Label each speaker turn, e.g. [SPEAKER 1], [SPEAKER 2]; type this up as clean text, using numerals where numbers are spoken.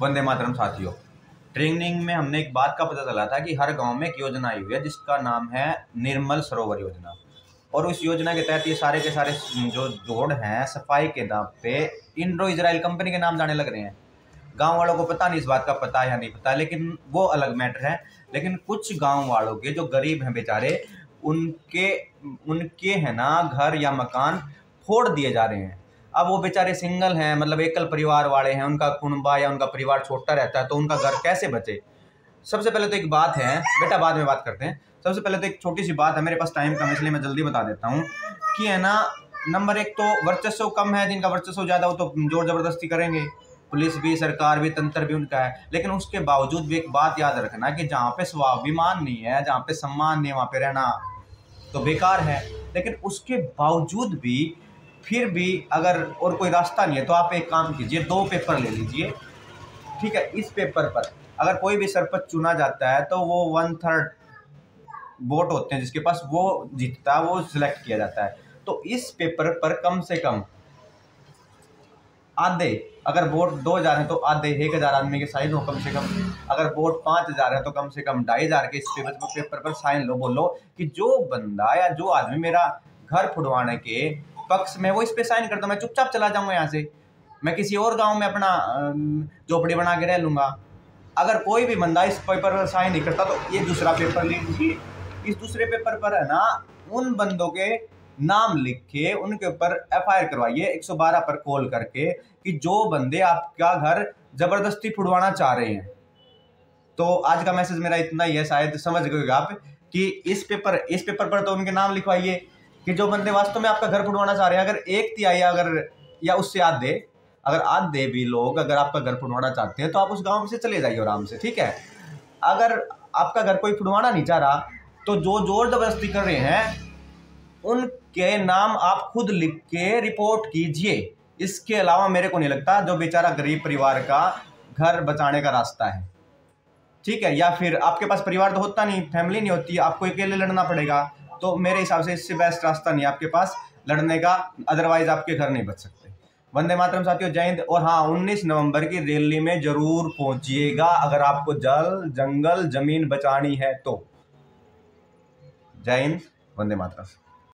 [SPEAKER 1] वंदे मातरम साथियों, ट्रेनिंग में हमने एक बात का पता चला था कि हर गांव में एक योजना आई हुई है जिसका नाम है निर्मल सरोवर योजना। और उस योजना के तहत ये सारे के सारे जो जोड़ हैं सफाई के नाम पे इंडो इजराइल कंपनी के नाम जाने लग रहे हैं। गांव वालों को पता नहीं इस बात का पता या नहीं पता, लेकिन वो अलग मैटर है। लेकिन कुछ गांव वालों के जो गरीब हैं बेचारे, उनके उनके है ना घर या मकान फोड़ दिए जा रहे हैं। अब वो बेचारे सिंगल हैं, मतलब एकल परिवार वाले हैं, उनका कुनबा या उनका परिवार छोटा रहता है, तो उनका घर कैसे बचे। सबसे पहले तो एक बात है बेटा, बाद में बात करते हैं। सबसे पहले तो एक छोटी सी बात है, मेरे पास टाइम कम है इसलिए मैं जल्दी बता देता हूँ कि है ना, नंबर एक तो वर्चस्व कम है, जिनका वर्चस्व ज़्यादा हो तो जोर जबरदस्ती करेंगे, पुलिस भी, सरकार भी, तंत्र भी उनका है। लेकिन उसके बावजूद भी एक बात याद रखना कि जहाँ पे स्वाभिमान नहीं है, जहाँ पे सम्मान नहीं है, वहाँ पे रहना तो बेकार है। लेकिन उसके बावजूद भी फिर भी अगर और कोई रास्ता नहीं है तो आप एक काम कीजिए, 2 पेपर ले लीजिए, ठीक है। इस पेपर पर अगर कोई भी सरपंच चुना जाता है तो वो 1/3 वोट होते हैं जिसके पास, वो जीतता है, वो सिलेक्ट किया जाता है। तो इस पेपर पर कम से कम आधे, अगर वोट 2000 है तो आधे 1000 आदमी के साइन हो कम से कम। अगर वोट 5000 है तो कम से कम 2500 के इस पेपर पर साइन लो। बोलो कि जो बंदा या जो आदमी मेरा घर फुड़वाने के पक्ष में, वो इस पे साइन कर दो, मैं चुपचाप चला जाऊंगा यहाँ से, मैं किसी और गांव में अपना झोपड़ी बना के रह लूंगा। अगर कोई भी बंदा इस पेपर पर साइन नहीं करता तो ये दूसरा पेपर ले लीजिए। इस दूसरे पेपर पर है ना उन बंदों के नाम लिख के उनके ऊपर FIR करवाइए 112 पर कॉल करके कि जो बंदे आपका घर जबरदस्ती फुड़वाना चाह रहे हैं। तो आज का मैसेज मेरा इतना ही है, शायद समझ गए आप कि इस पेपर पर तो उनके नाम लिखवाइए कि जो बंदे वास्तव में आपका घर फुड़वाना चाह रहे हैं। अगर 1/3 अगर या उससे आधे, अगर आधे भी लोग अगर आपका घर फुड़वाना चाहते हैं तो आप उस गांव से चले जाइए आराम से, ठीक है। अगर आपका घर कोई फुड़वाना नहीं चाह रहा तो जो जोर जबरदस्ती कर रहे हैं उनके नाम आप खुद लिख के रिपोर्ट कीजिए। इसके अलावा मेरे को नहीं लगता जो बेचारा गरीब परिवार का घर बचाने का रास्ता है, ठीक है। या फिर आपके पास परिवार तो होता नहीं, फैमिली नहीं होती, आपको अकेले लड़ना पड़ेगा, तो मेरे हिसाब से इससे बेस्ट रास्ता नहीं आपके पास लड़ने का, अदरवाइज आपके घर नहीं बच सकते। वंदे मातरम साथियों, जय हिंद। और हाँ, 19 नवंबर की रैली में जरूर पहुंचिएगा अगर आपको जल जंगल जमीन बचानी है तो। जय हिंद, वंदे मातरम।